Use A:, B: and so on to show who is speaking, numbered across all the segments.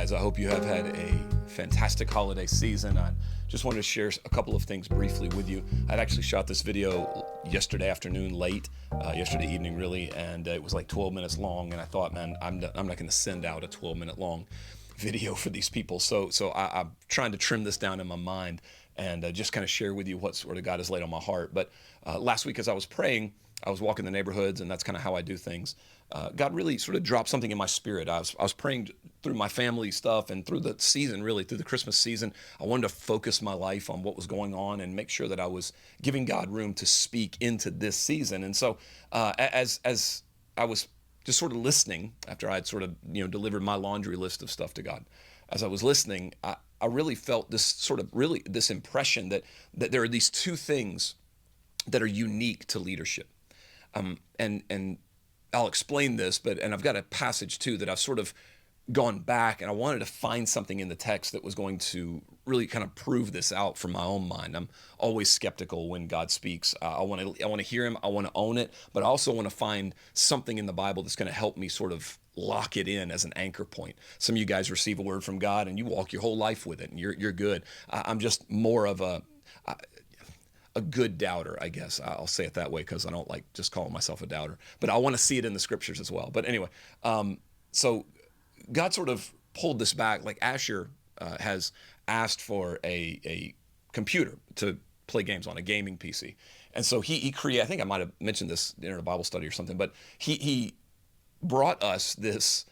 A: guys. I hope you have had a fantastic holiday season. I just wanted to share a couple of things briefly with you. I'd actually shot this video yesterday afternoon, yesterday evening really, and it was like 12 minutes long. And I thought, man, I'm not going to send out a 12-minute long video for these people. So I'm trying to trim this down in my mind and just kind of share with you what sort of God has laid on my heart. But last week as I was praying, I was walking the neighborhoods, and that's kind of how I do things. God really sort of dropped something in my spirit. I was praying through my family stuff and through the season, really through the Christmas season. I wanted to focus my life on what was going on and make sure that I was giving God room to speak into this season. And so as I was just sort of listening after I had sort of delivered my laundry list of stuff to God, as I was listening, I really felt this impression that there are these two things that are unique to leadership. And I'll explain this, and I've got a passage too that I've sort of gone back, and I wanted to find something in the text that was going to really kind of prove this out from my own mind. I'm always skeptical when God speaks. I want to hear him. I want to own it, but I also want to find something in the Bible that's going to help me sort of lock it in as an anchor point. Some of you guys receive a word from God and you walk your whole life with it, and you're good. I'm just more of a good doubter, I guess. I'll say it that way because I don't like just calling myself a doubter. But I want to see it in the scriptures as well. But anyway, so God sort of pulled this back. Like Asher has asked for a computer to play games on, a gaming PC. And so he created, I think I might have mentioned this in a Bible study or something, but he brought us this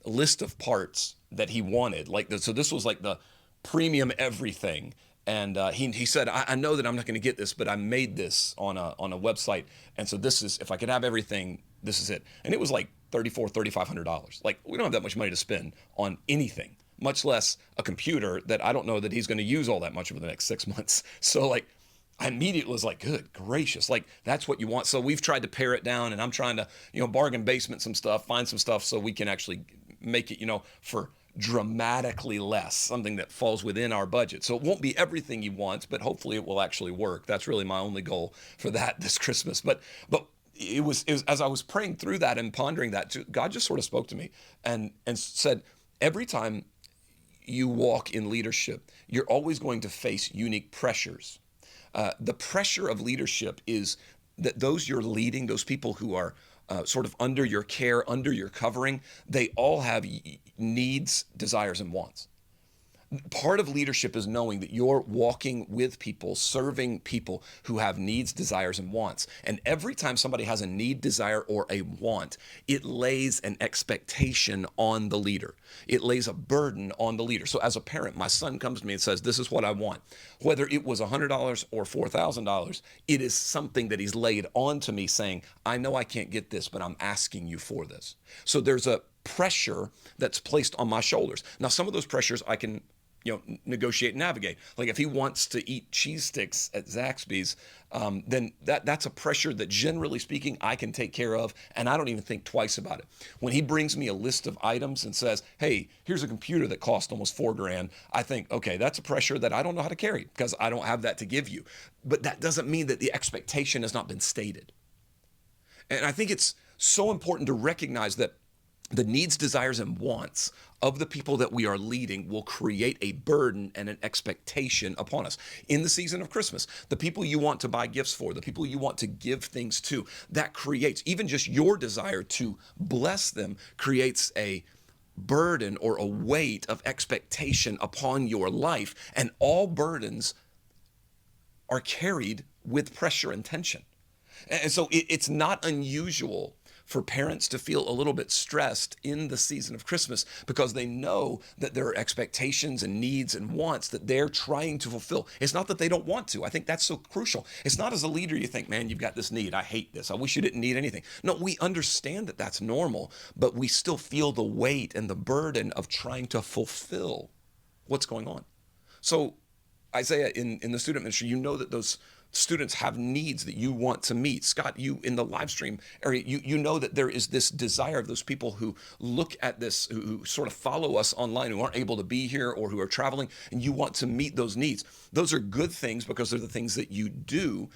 A: list of parts that he wanted. So this was like the premium everything. And he said, I know that I'm not going to get this, but I made this on a website. And so this is, if I could have everything, this is it. And it was like $3,500. Like, we don't have that much money to spend on anything, much less a computer that I don't know that he's going to use all that much over the next 6 months. So like, I immediately was like, good gracious, like that's what you want. So we've tried to pare it down, and I'm trying to, bargain basement some stuff, find some stuff so we can actually make it, for dramatically less, something that falls within our budget. So it won't be everything he wants, but hopefully it will actually work. That's really my only goal for that this Christmas. But it was as I was praying through that and pondering that, God just sort of spoke to me and said, every time you walk in leadership, you're always going to face unique pressures. The pressure of leadership is that those you're leading, those people who are sort of under your care, under your covering, they all have needs, desires, and wants. Part of leadership is knowing that you're walking with people, serving people who have needs, desires, and wants. And every time somebody has a need, desire, or a want, it lays an expectation on the leader. It lays a burden on the leader. So as a parent, my son comes to me and says, this is what I want. Whether it was $100 or $4,000, it is something that he's laid onto me saying, I know I can't get this, but I'm asking you for this. So there's a pressure that's placed on my shoulders. Now, some of those pressures I can negotiate and navigate. Like if he wants to eat cheese sticks at Zaxby's, then that's a pressure that generally speaking I can take care of, and I don't even think twice about it. When he brings me a list of items and says, hey, here's a computer that cost almost $4,000, I think, okay, that's a pressure that I don't know how to carry because I don't have that to give you. But that doesn't mean that the expectation has not been stated. And I think it's so important to recognize that the needs, desires, and wants of the people that we are leading will create a burden and an expectation upon us. In the season of Christmas, the people you want to buy gifts for, the people you want to give things to, that creates, even just your desire to bless them, creates a burden or a weight of expectation upon your life. And all burdens are carried with pressure and tension. And so it's not unusual for parents to feel a little bit stressed in the season of Christmas because they know that there are expectations and needs and wants that they're trying to fulfill. It's not that they don't want to. I think that's so crucial. It's not as a leader you think, man, you've got this need. I hate this. I wish you didn't need anything. No, we understand that that's normal, but we still feel the weight and the burden of trying to fulfill what's going on. So Isaiah, in the student ministry, you know that those students have needs that you want to meet. Scott, you in the live stream area, you know that there is this desire of those people who look at this, who sort of follow us online, who aren't able to be here or who are traveling, and you want to meet those needs. Those are good things because they're the things that you do,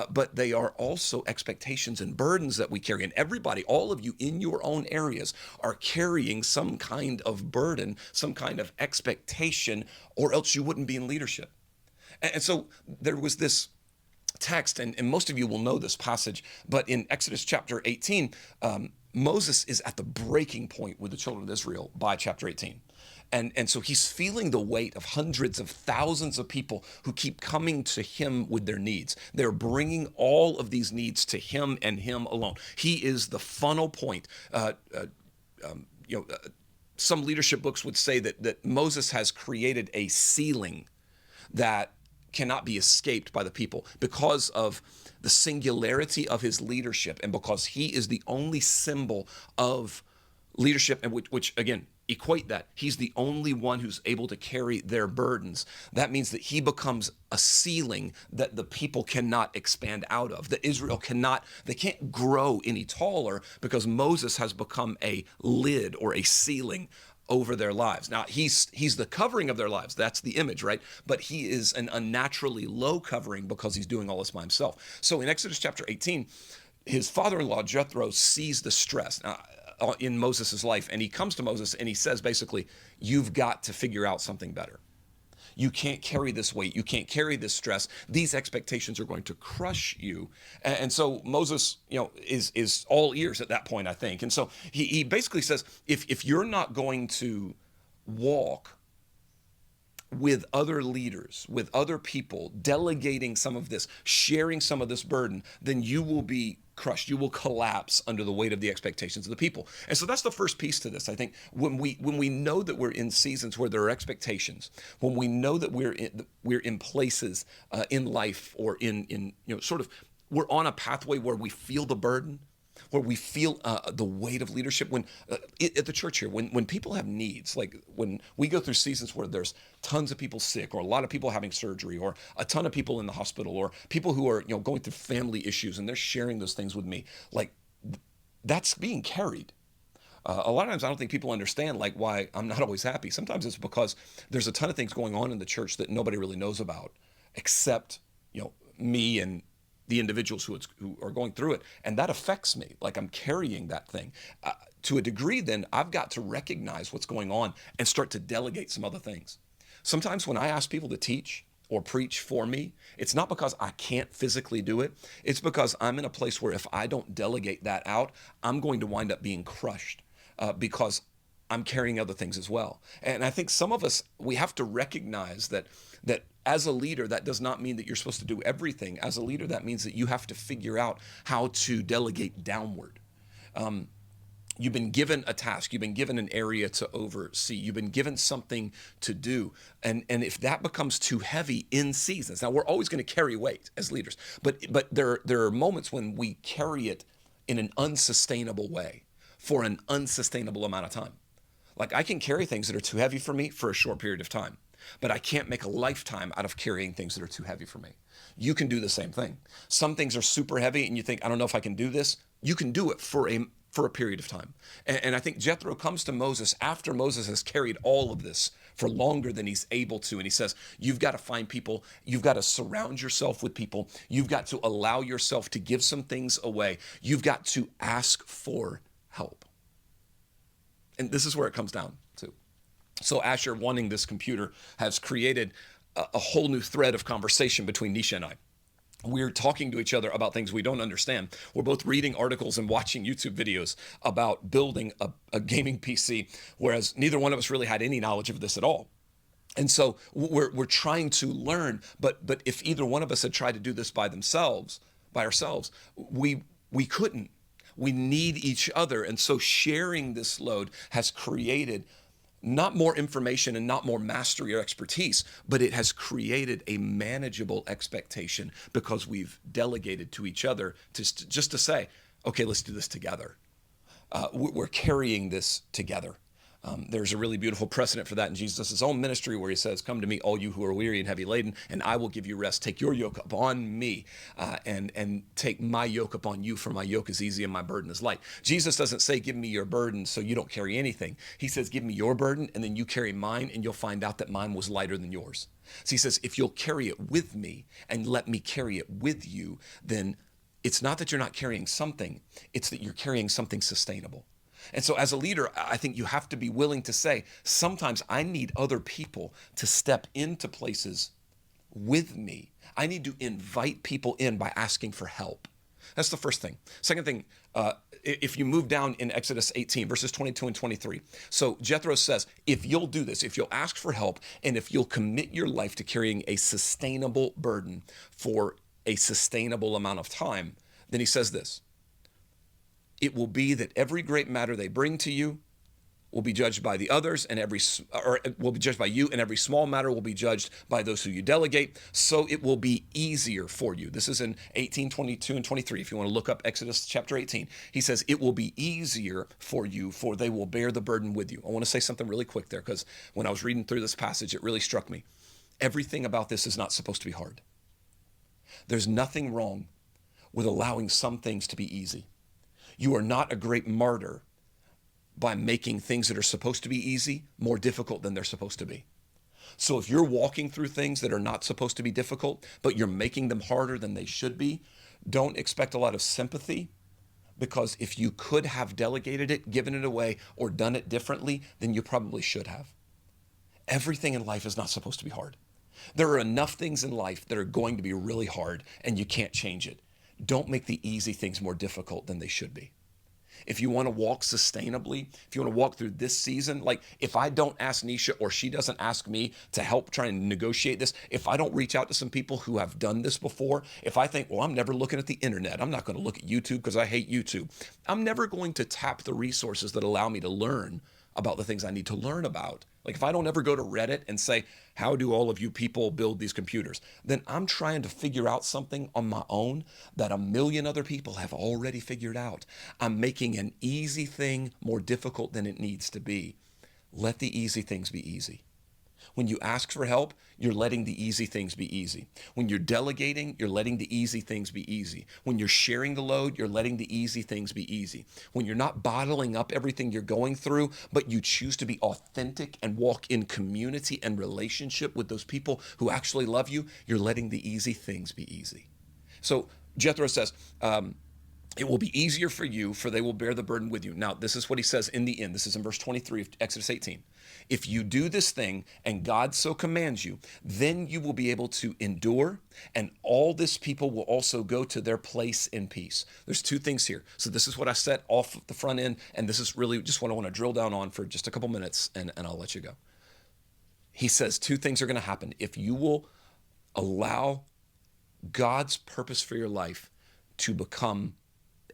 A: but they are also expectations and burdens that we carry. And everybody, all of you in your own areas, are carrying some kind of burden, some kind of expectation, or else you wouldn't be in leadership. And so there was this text, and most of you will know this passage, but in Exodus chapter 18, Moses is at the breaking point with the children of Israel by chapter 18. And so he's feeling the weight of hundreds of thousands of people who keep coming to him with their needs. They're bringing all of these needs to him and him alone. He is the funnel point. Some leadership books would say that Moses has created a ceiling that cannot be escaped by the people because of the singularity of his leadership and because he is the only symbol of leadership, and which again, equate that. He's the only one who's able to carry their burdens. That means that he becomes a ceiling that the people cannot expand out of, that Israel they can't grow any taller because Moses has become a lid or a ceiling over their lives. Now, he's the covering of their lives. That's the image, right? But he is an unnaturally low covering because he's doing all this by himself. So in Exodus chapter 18, his father-in-law, Jethro, sees the stress in Moses' life, and he comes to Moses and he says, basically, you've got to figure out something better. You can't carry this weight. You can't carry this stress. These expectations are going to crush you. And so Moses, is all ears at that point, I think. And so he basically says, if you're not going to walk with other leaders, with other people, delegating some of this, sharing some of this burden, then you will be crushed. You will collapse under the weight of the expectations of the people. And so that's the first piece to this. I think when we know that we're in seasons where there are expectations, when we know that we're in places in life or in sort of we're on a pathway where we feel the burden, where we feel the weight of leadership. When at the church here, when people have needs, like when we go through seasons where there's tons of people sick, or a lot of people having surgery, or a ton of people in the hospital, or people who are going through family issues, and they're sharing those things with me, like that's being carried. A lot of times I don't think people understand like why I'm not always happy. Sometimes it's because there's a ton of things going on in the church that nobody really knows about, except me and the individuals who are going through it. And that affects me. Like I'm carrying that thing. To a degree, then I've got to recognize what's going on and start to delegate some other things. Sometimes when I ask people to teach or preach for me, it's not because I can't physically do it. It's because I'm in a place where if I don't delegate that out, I'm going to wind up being crushed because I'm carrying other things as well. And I think some of us, we have to recognize that as a leader, that does not mean that you're supposed to do everything. As a leader, that means that you have to figure out how to delegate downward. You've been given a task. You've been given an area to oversee. You've been given something to do. And if that becomes too heavy in seasons, now we're always going to carry weight as leaders, but there are moments when we carry it in an unsustainable way for an unsustainable amount of time. Like I can carry things that are too heavy for me for a short period of time, but I can't make a lifetime out of carrying things that are too heavy for me. You can do the same thing. Some things are super heavy and you think, I don't know if I can do this. You can do it for a period of time. And I think Jethro comes to Moses after Moses has carried all of this for longer than he's able to. And he says, you've got to find people. You've got to surround yourself with people. You've got to allow yourself to give some things away. You've got to ask for help. And this is where it comes down to. So Asher, wanting this computer, has created a whole new thread of conversation between Nisha and I. We're talking to each other about things we don't understand. We're both reading articles and watching YouTube videos about building a gaming PC, whereas neither one of us really had any knowledge of this at all. And so we're trying to learn, but if either one of us had tried to do this by ourselves, we couldn't. We need each other. And so sharing this load has created not more information and not more mastery or expertise, but it has created a manageable expectation because we've delegated to each other to say, okay, let's do this together. We're carrying this together. There's a really beautiful precedent for that in Jesus' own ministry where he says, come to me, all you who are weary and heavy laden, and I will give you rest. Take your yoke upon me and take my yoke upon you, for my yoke is easy and my burden is light. Jesus doesn't say, give me your burden so you don't carry anything. He says, give me your burden and then you carry mine, and you'll find out that mine was lighter than yours. So he says, if you'll carry it with me and let me carry it with you, then it's not that you're not carrying something, it's that you're carrying something sustainable. And so as a leader, I think you have to be willing to say, sometimes I need other people to step into places with me. I need to invite people in by asking for help. That's the first thing. Second thing, if you move down in Exodus 18, verses 22 and 23. So Jethro says, if you'll do this, if you'll ask for help, and if you'll commit your life to carrying a sustainable burden for a sustainable amount of time, then he says this, it will be that every great matter they bring to you will be judged by the others, and will be judged by you, and every small matter will be judged by those who you delegate. So it will be easier for you. This is in 18, 22, and 23. If you want to look up Exodus chapter 18, he says, it will be easier for you, for they will bear the burden with you. I want to say something really quick there, because when I was reading through this passage, it really struck me. Everything about this is not supposed to be hard. There's nothing wrong with allowing some things to be easy. You are not a great martyr by making things that are supposed to be easy more difficult than they're supposed to be. So if you're walking through things that are not supposed to be difficult, but you're making them harder than they should be, don't expect a lot of sympathy, because if you could have delegated it, given it away, or done it differently, then you probably should have. Everything in life is not supposed to be hard. There are enough things in life that are going to be really hard, and you can't change it. Don't make the easy things more difficult than they should be. If you want to walk sustainably, if you want to walk through this season, like if I don't ask Nisha or she doesn't ask me to help try and negotiate this, if I don't reach out to some people who have done this before, if I think, well, I'm never looking at the internet, I'm not going to look at YouTube because I hate YouTube, I'm never going to tap the resources that allow me to learn about the things I need to learn about. Like if I don't ever go to Reddit and say, how do all of you people build these computers? Then I'm trying to figure out something on my own that a million other people have already figured out. I'm making an easy thing more difficult than it needs to be. Let the easy things be easy. When you ask for help, you're letting the easy things be easy. When you're delegating, you're letting the easy things be easy. When you're sharing the load, you're letting the easy things be easy. When you're not bottling up everything you're going through, but you choose to be authentic and walk in community and relationship with those people who actually love you, you're letting the easy things be easy. So Jethro says, it will be easier for you, for they will bear the burden with you. Now, this is what he says in the end. This is in verse 23 of Exodus 18. If you do this thing and God so commands you, then you will be able to endure, and all this people will also go to their place in peace. There's two things here. So this is what I set off the front end, and this is really just what I want to drill down on for just a couple minutes, and I'll let you go. He says two things are going to happen. If you will allow God's purpose for your life to become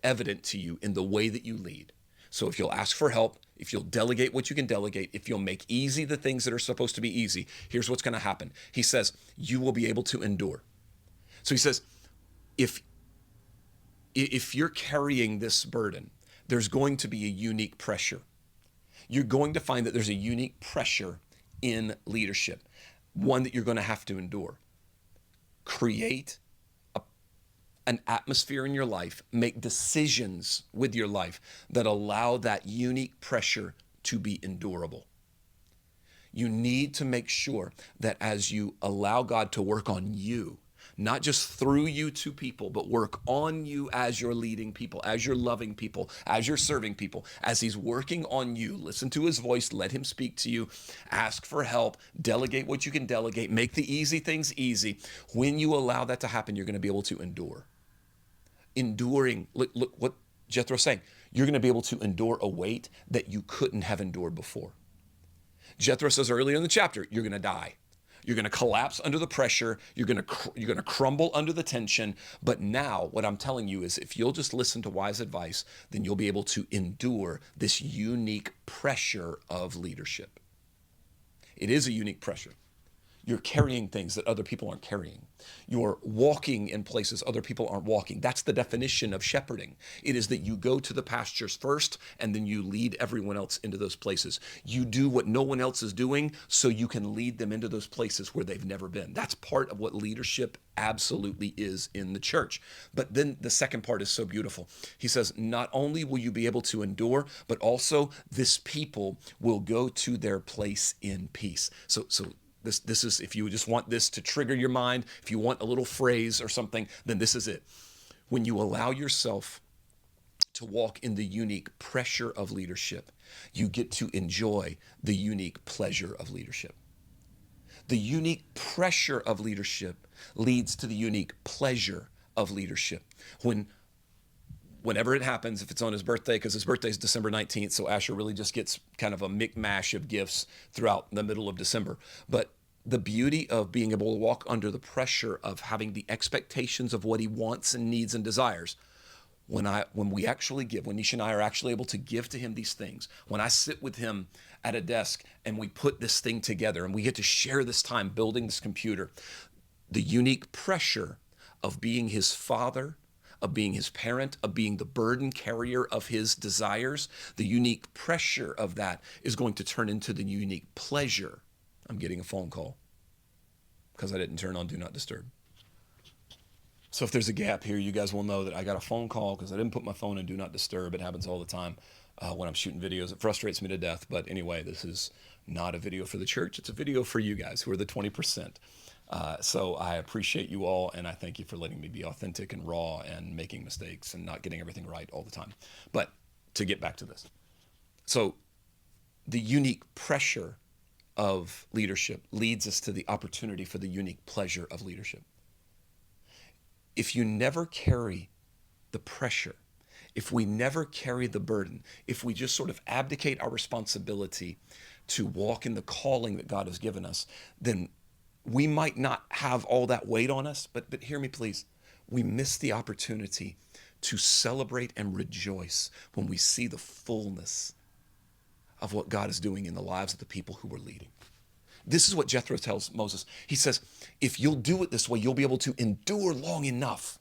A: evident to you in the way that you lead. So if you'll ask for help, if you'll delegate what you can delegate, if you'll make easy the things that are supposed to be easy, here's what's going to happen. He says, you will be able to endure. So he says, if you're carrying this burden, there's going to be a unique pressure. You're going to find that there's a unique pressure in leadership, one that you're going to have to endure. Create an atmosphere in your life, make decisions with your life that allow that unique pressure to be endurable. You need to make sure that as you allow God to work on you, not just through you to people, but work on you as you're leading people, as you're loving people, as you're serving people, as he's working on you, listen to his voice, let him speak to you, ask for help, delegate what you can delegate, make the easy things easy. When you allow that to happen, you're going to be able to endure. Enduring, look what Jethro's saying. You're going to be able to endure a weight that you couldn't have endured before. Jethro says earlier in the chapter, you're going to die. You're going to collapse under the pressure. You're going to crumble under the tension. But now what I'm telling you is if you'll just listen to wise advice, then you'll be able to endure this unique pressure of leadership. It is a unique pressure. You're carrying things that other people aren't carrying. You're walking in places other people aren't walking. That's the definition of shepherding. It is that you go to the pastures first and then you lead everyone else into those places. You do what no one else is doing so you can lead them into those places where they've never been. That's part of what leadership absolutely is in the church. But then the second part is so beautiful. He says, not only will you be able to endure, but also this people will go to their place in peace. So this is, if you just want this to trigger your mind, if you want a little phrase or something, then this is it. When you allow yourself to walk in the unique pressure of leadership, you get to enjoy the unique pleasure of leadership. The unique pressure of leadership leads to the unique pleasure of leadership. Whenever it happens, if it's on his birthday, because his birthday is December 19th, so Asher really just gets kind of a mishmash of gifts throughout the middle of December. But the beauty of being able to walk under the pressure of having the expectations of what he wants and needs and desires, when we actually give, when Nisha and I are actually able to give to him these things, when I sit with him at a desk and we put this thing together and we get to share this time building this computer, the unique pressure of being his father, of being his parent, of being the burden carrier of his desires, the unique pressure of that is going to turn into the unique pleasure. I'm getting a phone call because I didn't turn on Do Not Disturb. So if there's a gap here, you guys will know that I got a phone call because I didn't put my phone in Do Not Disturb. It happens all the time when I'm shooting videos. It frustrates me to death. But anyway, this is not a video for the church. It's a video for you guys who are the 20%. So I appreciate you all, and I thank you for letting me be authentic and raw and making mistakes and not getting everything right all the time. But to get back to this. So the unique pressure of leadership leads us to the opportunity for the unique pleasure of leadership. If you never carry the pressure, if we never carry the burden, if we just sort of abdicate our responsibility to walk in the calling that God has given us, then we might not have all that weight on us, but hear me please. We miss the opportunity to celebrate and rejoice when we see the fullness of what God is doing in the lives of the people who we're leading. This is what Jethro tells Moses. He says, if you'll do it this way, you'll be able to endure long enough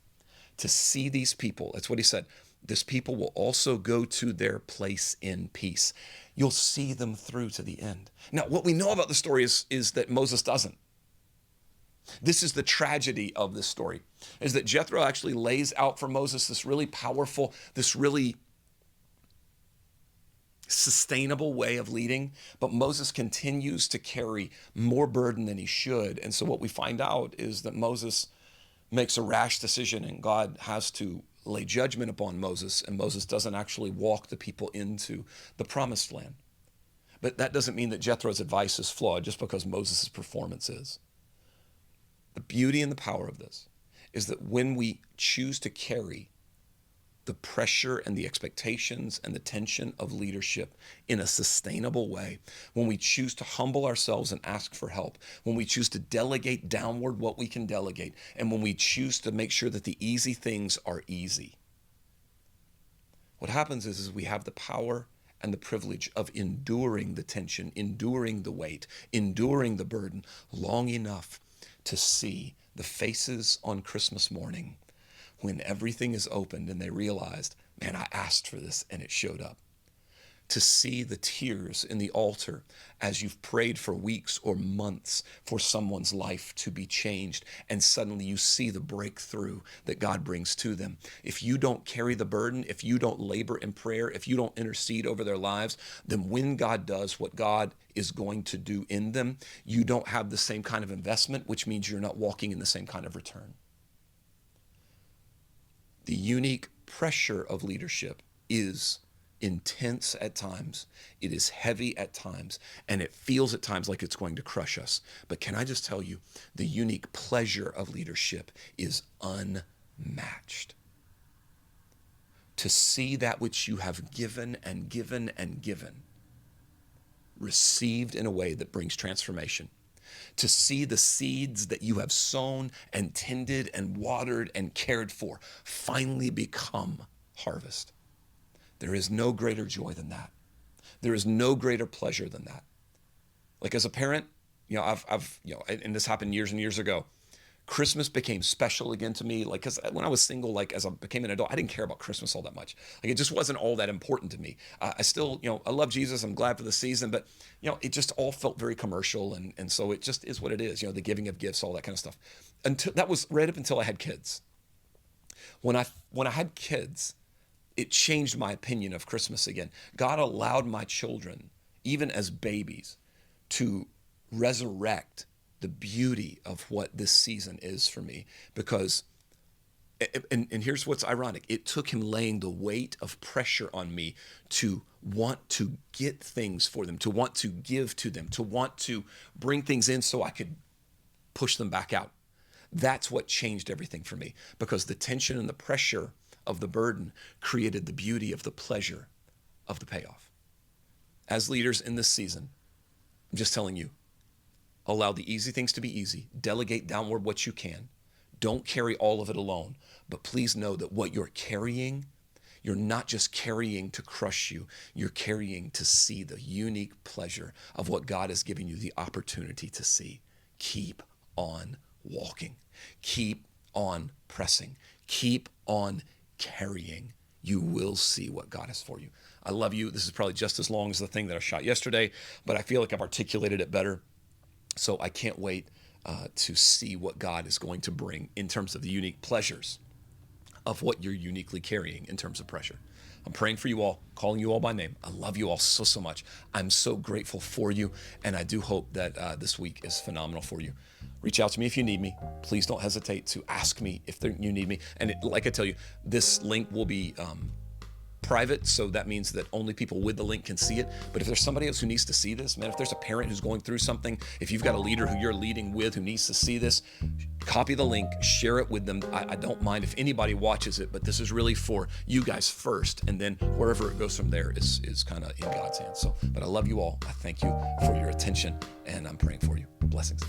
A: to see these people. That's what he said. This people will also go to their place in peace. You'll see them through to the end. Now, what we know about the story is that Moses doesn't. This is the tragedy of this story, is that Jethro actually lays out for Moses this really powerful, this really sustainable way of leading, but Moses continues to carry more burden than he should. And so what we find out is that Moses makes a rash decision and God has to lay judgment upon Moses, and Moses doesn't actually walk the people into the promised land. But that doesn't mean that Jethro's advice is flawed just because Moses' performance is. The beauty and the power of this is that when we choose to carry the pressure and the expectations and the tension of leadership in a sustainable way, when we choose to humble ourselves and ask for help, when we choose to delegate downward what we can delegate, and when we choose to make sure that the easy things are easy, what happens is we have the power and the privilege of enduring the tension, enduring the weight, enduring the burden long enough to see the faces on Christmas morning when everything is opened and they realized, man, I asked for this and it showed up. To see the tears in the altar as you've prayed for weeks or months for someone's life to be changed, and suddenly you see the breakthrough that God brings to them. If you don't carry the burden, if you don't labor in prayer, if you don't intercede over their lives, then when God does what God is going to do in them, you don't have the same kind of investment, which means you're not walking in the same kind of return. The unique pressure of leadership is intense at times, it is heavy at times, and it feels at times like it's going to crush us. But can I just tell you, the unique pleasure of leadership is unmatched. To see that which you have given and given and given, received in a way that brings transformation. To see the seeds that you have sown and tended and watered and cared for finally become harvest. There is no greater joy than that. There is no greater pleasure than that. Like as a parent, And this happened years and years ago. Christmas became special again to me. Like, cause when I was single, like as I became an adult, I didn't care about Christmas all that much. Like, it just wasn't all that important to me. I still, I love Jesus. I'm glad for the season, but it just all felt very commercial. And so it just is what it is, the giving of gifts, all that kind of stuff. That was right up until I had kids. When I had kids, it changed my opinion of Christmas again. God allowed my children, even as babies, to resurrect the beauty of what this season is for me. Because, and here's what's ironic, it took him laying the weight of pressure on me to want to get things for them, to want to give to them, to want to bring things in so I could push them back out. That's what changed everything for me, because the tension and the pressure of the burden created the beauty of the pleasure of the payoff. As leaders in this season, I'm just telling you, allow the easy things to be easy. Delegate downward what you can. Don't carry all of it alone. But please know that what you're carrying, you're not just carrying to crush you. You're carrying to see the unique pleasure of what God is giving you the opportunity to see. Keep on walking. Keep on pressing. Keep on carrying. You will see what God has for you. I love you. This is probably just as long as the thing that I shot yesterday, but I feel like I've articulated it better. So I can't wait to see what God is going to bring in terms of the unique pleasures of what you're uniquely carrying in terms of pressure. I'm praying for you all, calling you all by name. I love you all so, so much. I'm so grateful for you, and I do hope that this week is phenomenal for you. Reach out to me if you need me. Please don't hesitate to ask me if you need me. And like I tell you, this link will be private, so that means that only people with the link can see it. But if there's somebody else who needs to see this, man, if there's a parent who's going through something, if you've got a leader who you're leading with who needs to see this, copy the link, share it with them. I don't mind if anybody watches it, but this is really for you guys first, and then wherever it goes from there is kind of in God's hands. So, but I love you all. I thank you for your attention, and I'm praying for you. Blessings.